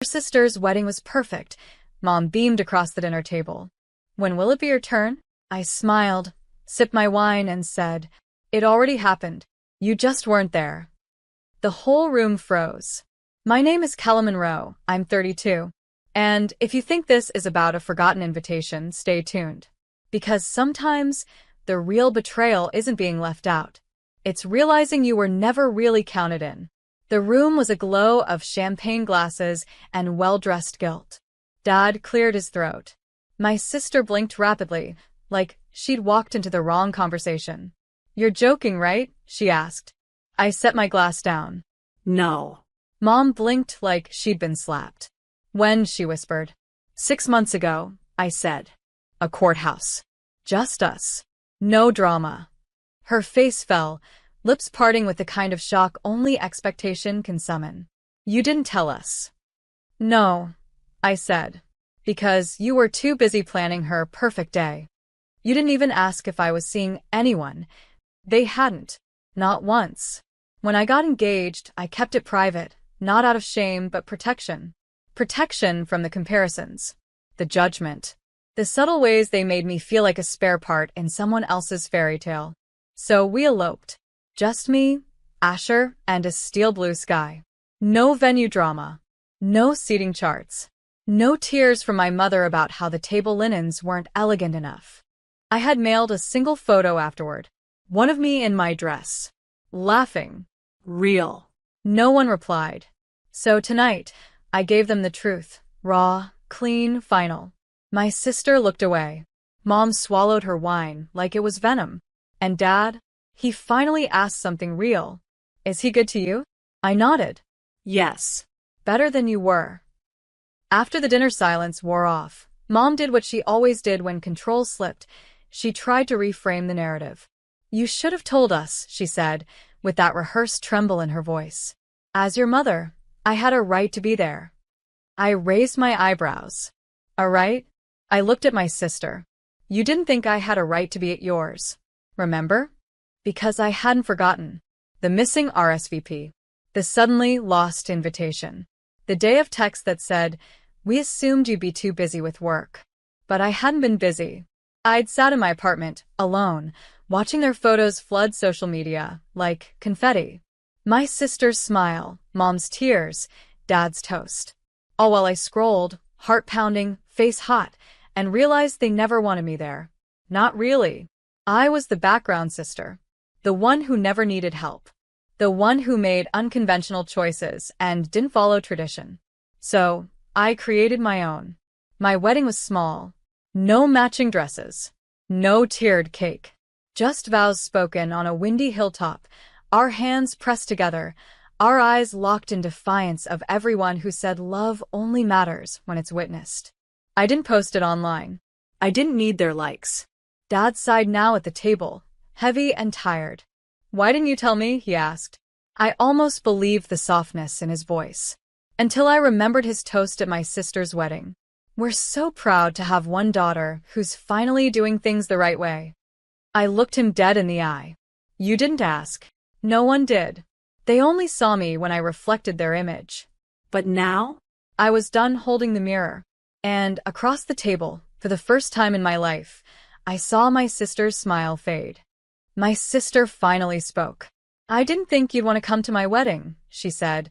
Her sister's wedding was perfect. Mom beamed across the dinner table. When will it be your turn? I smiled, sipped my wine, and said, it already happened. You just weren't there. The whole room froze. My name is Calla Monroe. I'm 32. And if you think this is about a forgotten invitation, stay tuned. Because sometimes the real betrayal isn't being left out. It's realizing you were never really counted in. The room was aglow of champagne glasses and well-dressed guilt. Dad cleared his throat. My sister blinked rapidly, like she'd walked into the wrong conversation. You're joking, right? She asked. I set my glass down. No. Mom blinked like she'd been slapped. When? She whispered. 6 months ago, I said. A courthouse. Just us. No drama. Her face fell, lips parting with the kind of shock only expectation can summon. You didn't tell us. No, I said. Because you were too busy planning her perfect day. You didn't even ask if I was seeing anyone. They hadn't. Not once. When I got engaged, I kept it private, not out of shame but protection. Protection from the comparisons. The judgment. The subtle ways they made me feel like a spare part in someone else's fairy tale. So we eloped. Just me, Asher, and a steel blue sky. No venue drama. No seating charts. No tears from my mother about how the table linens weren't elegant enough. I had mailed a single photo afterward. One of me in my dress. Laughing. Real. No one replied. So tonight, I gave them the truth. Raw, clean, final. My sister looked away. Mom swallowed her wine like it was venom. And Dad? He finally asked something real. Is he good to you? I nodded. Yes. Better than you were. After the dinner silence wore off, Mom did what she always did when control slipped. She tried to reframe the narrative. You should have told us, she said, with that rehearsed tremble in her voice. As your mother, I had a right to be there. I raised my eyebrows. A right? I looked at my sister. You didn't think I had a right to be at yours. Remember? Because I hadn't forgotten. The missing RSVP. The suddenly lost invitation. The day of text that said, we assumed you'd be too busy with work. But I hadn't been busy. I'd sat in my apartment, alone, watching their photos flood social media, like confetti. My sister's smile, Mom's tears, Dad's toast. All while I scrolled, heart pounding, face hot, and realized they never wanted me there. Not really. I was the background sister. The one who never needed help. The one who made unconventional choices and didn't follow tradition. So, I created my own. My wedding was small. No matching dresses. No tiered cake. Just vows spoken on a windy hilltop, our hands pressed together, our eyes locked in defiance of everyone who said love only matters when it's witnessed. I didn't post it online. I didn't need their likes. Dad sighed now at the table, heavy and tired. Why didn't you tell me? He asked. I almost believed the softness in his voice. Until I remembered his toast at my sister's wedding. We're so proud to have one daughter who's finally doing things the right way. I looked him dead in the eye. You didn't ask. No one did. They only saw me when I reflected their image. But now? I was done holding the mirror. And across the table, for the first time in my life, I saw my sister's smile fade. My sister finally spoke. I didn't think you'd want to come to my wedding, she said,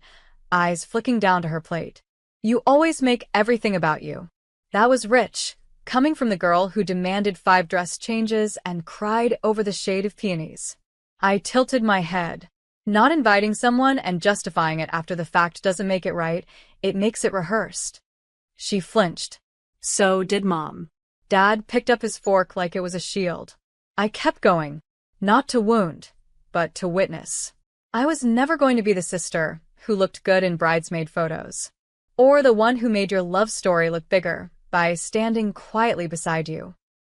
eyes flicking down to her plate. You always make everything about you. That was rich, coming from the girl who demanded 5 dress changes and cried over the shade of peonies. I tilted my head. Not inviting someone and justifying it after the fact doesn't make it right, it makes it rehearsed. She flinched. So did Mom. Dad picked up his fork like it was a shield. I kept going. Not to wound, but to witness. I was never going to be the sister who looked good in bridesmaid photos. Or the one who made your love story look bigger by standing quietly beside you.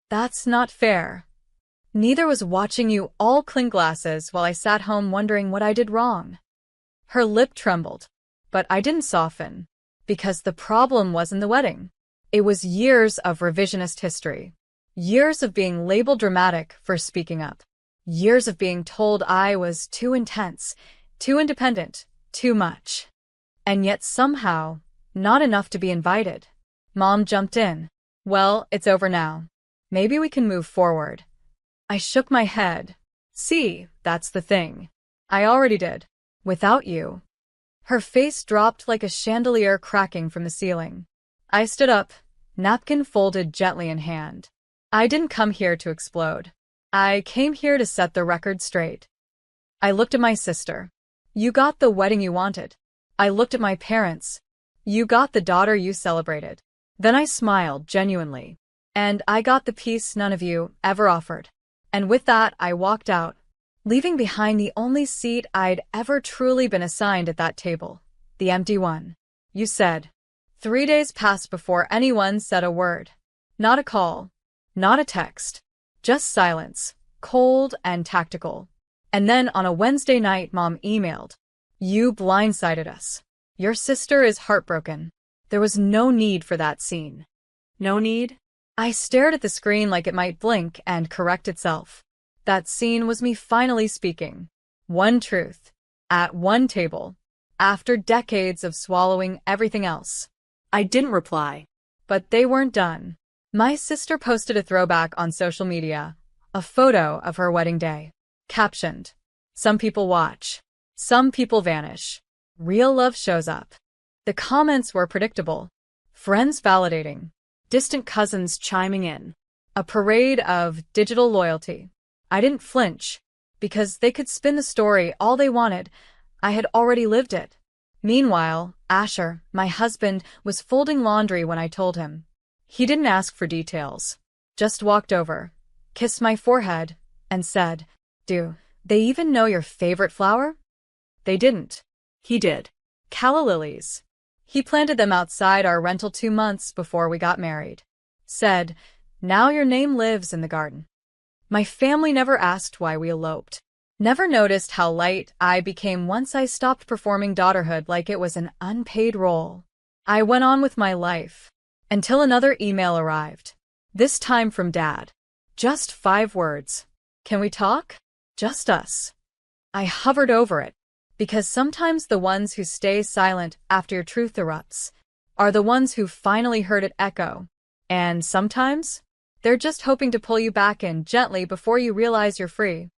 That's not fair. Neither was watching you all clink glasses while I sat home wondering what I did wrong. Her lip trembled, but I didn't soften, because the problem wasn't the wedding. It was years of revisionist history. Years of being labeled dramatic for speaking up. Years of being told I was too intense, too independent, too much. And yet somehow, Not enough to be invited. Mom jumped in. Well, it's over now. Maybe we can move forward. I shook my head. See, that's the thing. I already did. Without you. Her face dropped like a chandelier cracking from the ceiling. I stood up, napkin folded gently in hand. I didn't come here to explode. I came here to set the record straight. I looked at my sister. You got the wedding you wanted. I looked at my parents. You got the daughter you celebrated. Then I smiled genuinely. And I got the peace none of you ever offered. And with that, I walked out, leaving behind the only seat I'd ever truly been assigned at that table. The empty one. You said. 3 days passed before anyone said a word. Not a call. Not a text. Just silence. Cold and tactical. And then on a Wednesday night, Mom emailed. You blindsided us. Your sister is heartbroken. There was no need for that scene. No need? I stared at the screen like it might blink and correct itself. That scene was me finally speaking. One truth. At one table. After decades of swallowing everything else. I didn't reply. But they weren't done. My sister posted a throwback on social media. A photo of her wedding day. Captioned. Some people watch. Some people vanish. Real love shows up. The comments were predictable. Friends validating. Distant cousins chiming in. A parade of digital loyalty. I didn't flinch, because they could spin the story all they wanted. I had already lived it. Meanwhile, Asher, my husband, was folding laundry when I told him. He didn't ask for details. Just walked over, kissed my forehead, and said, Do they even know your favorite flower? They didn't. He did. Calla lilies. He planted them outside our rental 2 months before we got married. Said, Now your name lives in the garden. My family never asked why we eloped. Never noticed how light I became once I stopped performing daughterhood like it was an unpaid role. I went on with my life. Until another email arrived. This time from Dad. Just 5 words. Can we talk? Just us. I hovered over it. Because sometimes the ones who stay silent after your truth erupts are the ones who finally heard it echo. And sometimes, they're just hoping to pull you back in gently before you realize you're free.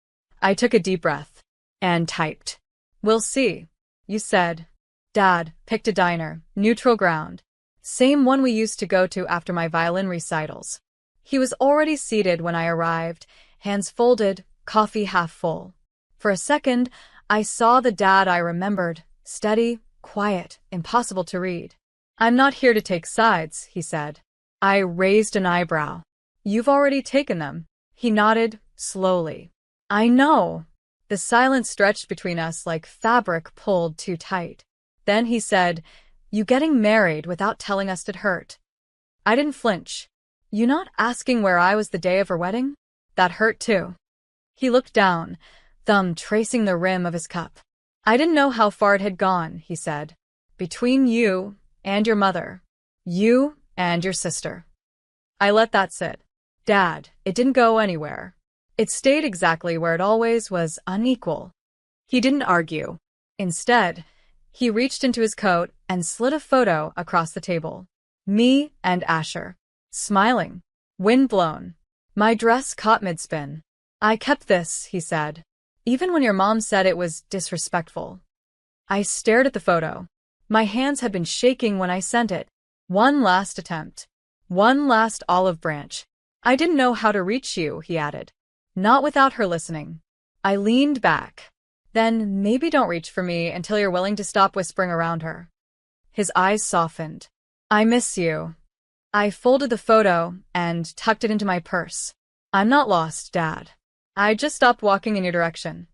I took a deep breath and typed. We'll see, you said. Dad picked a diner, neutral ground. Same one we used to go to after my violin recitals. He was already seated when I arrived, hands folded, coffee half full. For a second, I saw the dad I remembered, steady, quiet, impossible to read. I'm not here to take sides, he said. I raised an eyebrow. You've already taken them. He nodded, slowly. I know. The silence stretched between us like fabric pulled too tight. Then he said, You getting married without telling us did hurt. I didn't flinch. You not asking where I was the day of her wedding? That hurt too. He looked down, thumb tracing the rim of his cup. I didn't know how far it had gone, he said. Between you and your mother. You and your sister. I let that sit. Dad, it didn't go anywhere. It stayed exactly where it always was, unequal. He didn't argue. Instead, he reached into his coat and slid a photo across the table. Me and Asher. Smiling. Wind blown. My dress caught mid-spin. I kept this, he said. Even when your mom said it was disrespectful. I stared at the photo. My hands had been shaking when I sent it. One last attempt. One last olive branch. I didn't know how to reach you, he added. Not without her listening. I leaned back. Then maybe don't reach for me until you're willing to stop whispering around her. His eyes softened. I miss you. I folded the photo and tucked it into my purse. I'm not lost, Dad. I just stopped walking in your direction.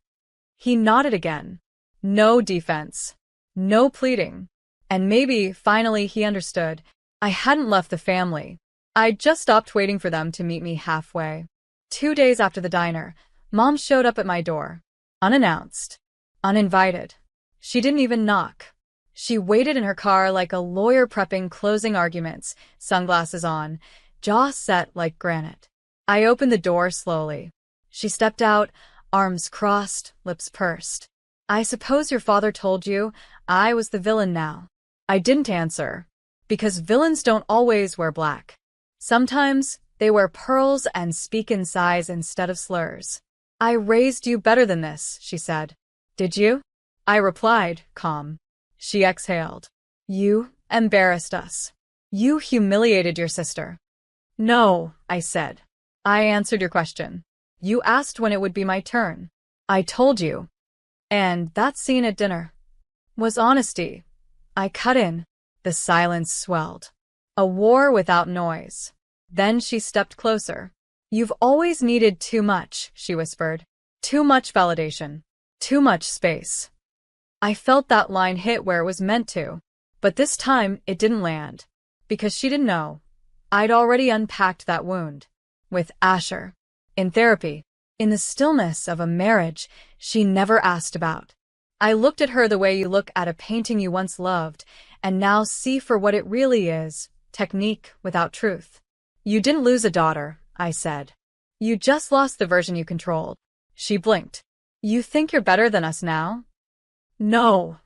He nodded again. No defense. No pleading. And maybe, finally, he understood. I hadn't left the family. I'd just stopped waiting for them to meet me halfway. 2 days after the diner, Mom showed up at my door. Unannounced. Uninvited. She didn't even knock. She waited in her car like a lawyer prepping closing arguments, sunglasses on, jaw set like granite. I opened the door slowly. She stepped out, arms crossed, lips pursed. I suppose your father told you I was the villain now. I didn't answer. Because villains don't always wear black. Sometimes, they wear pearls and speak in sighs instead of slurs. I raised you better than this, she said. Did you? I replied, calm. She exhaled. You embarrassed us. You humiliated your sister. No, I said. I answered your question. You asked when it would be my turn. I told you. And that scene at dinner was honesty. I cut in. The silence swelled. A war without noise. Then she stepped closer. You've always needed too much, she whispered. Too much validation. Too much space. I felt that line hit where it was meant to. But this time, it didn't land. Because she didn't know. I'd already unpacked that wound. With Asher. In therapy. In the stillness of a marriage she never asked about. I looked at her the way you look at a painting you once loved, and now see for what it really is, technique without truth. You didn't lose a daughter, I said. You just lost the version you controlled. She blinked. You think you're better than us now? No,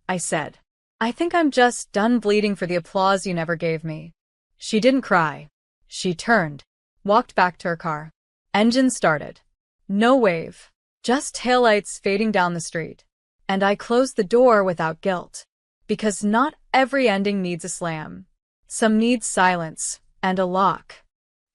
I said. I think I'm just done bleeding for the applause you never gave me. She didn't cry. She turned, walked back to her car. Engine started. No wave, just taillights fading down the street. And I closed the door without guilt. Because not every ending needs a slam. Some needs silence and a lock.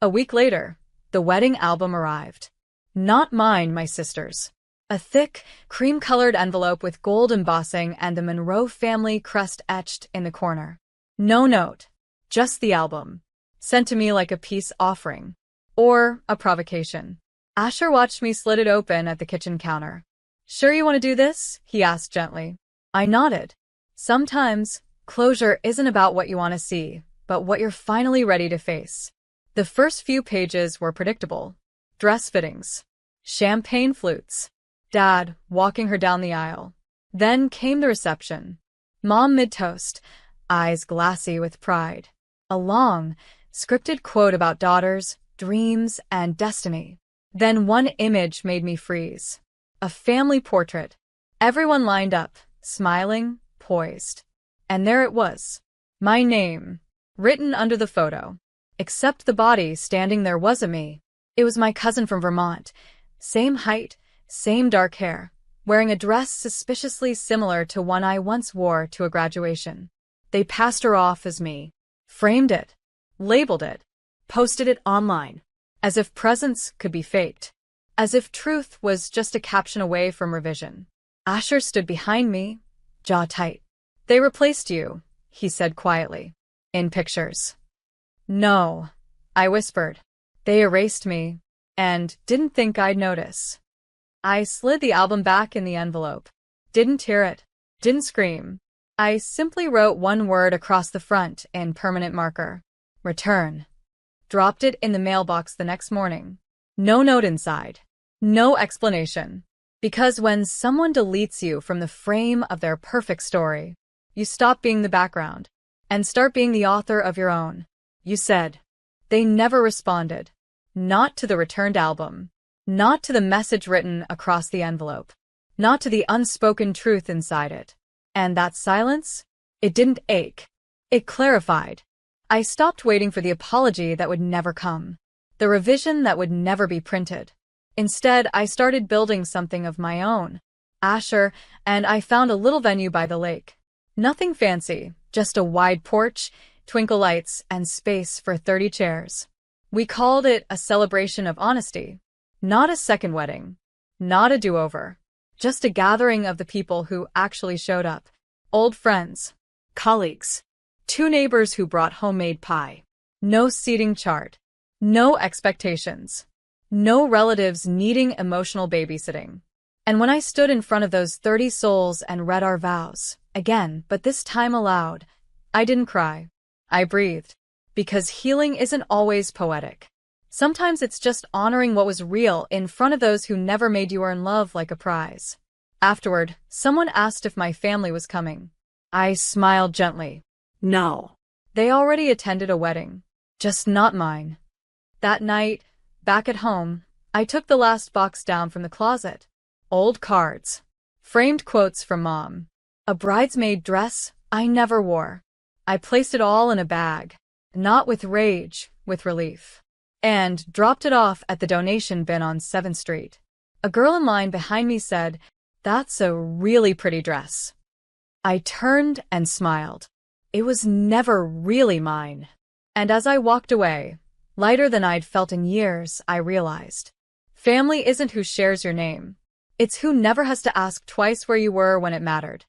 A week later, the wedding album arrived. Not mine, my sister's. A thick, cream-colored envelope with gold embossing and the Monroe family crest etched in the corner. No note, just the album. Sent to me like a peace offering. Or a provocation. Asher watched me slit it open at the kitchen counter. Sure you want to do this? He asked gently. I nodded. Sometimes, closure isn't about what you want to see, but what you're finally ready to face. The first few pages were predictable. Dress fittings. Champagne flutes. Dad walking her down the aisle. Then came the reception. Mom mid-toast, eyes glassy with pride. A long, scripted quote about daughters, dreams, and destiny. Then one image made me freeze. A family portrait. Everyone lined up, smiling, poised. And there it was. My name, written under the photo. Except the body standing there wasn't me. It was my cousin from Vermont. Same height, same dark hair, wearing a dress suspiciously similar to one I once wore to a graduation. They passed her off as me. Framed it. Labeled it. Posted it online. As if presence could be faked. As if truth was just a caption away from revision. Asher stood behind me, jaw tight. They replaced you, he said quietly. In pictures. No, I whispered. They erased me, and didn't think I'd notice. I slid the album back in the envelope. Didn't tear it. Didn't scream. I simply wrote one word across the front in permanent marker. Return. Dropped it in the mailbox the next morning. No note inside. No explanation. Because when someone deletes you from the frame of their perfect story, you stop being the background and start being the author of your own. You said. They never responded. Not to the returned album. Not to the message written across the envelope. Not to the unspoken truth inside it. And that silence? It didn't ache. It clarified. I stopped waiting for the apology that would never come. The revision that would never be printed. Instead, I started building something of my own. Asher and I found a little venue by the lake. Nothing fancy, just a wide porch, twinkle lights, and space for 30 chairs. We called it a celebration of honesty. Not a second wedding. Not a do-over. Just a gathering of the people who actually showed up. Old friends. Colleagues. 2 neighbors who brought homemade pie. No seating chart. No expectations. No relatives needing emotional babysitting. And when I stood in front of those 30 souls and read our vows, again, but this time aloud, I didn't cry. I breathed. Because healing isn't always poetic. Sometimes it's just honoring what was real in front of those who never made you earn love like a prize. Afterward, someone asked if my family was coming. I smiled gently. No. They already attended a wedding. Just not mine. That night, back at home, I took the last box down from the closet. Old cards. Framed quotes from Mom. A bridesmaid dress I never wore. I placed it all in a bag, not with rage, with relief, and dropped it off at the donation bin on 7th Street. A girl in line behind me said, "That's a really pretty dress." I turned and smiled. It was never really mine. And as I walked away, lighter than I'd felt in years, I realized, family isn't who shares your name. It's who never has to ask twice where you were when it mattered.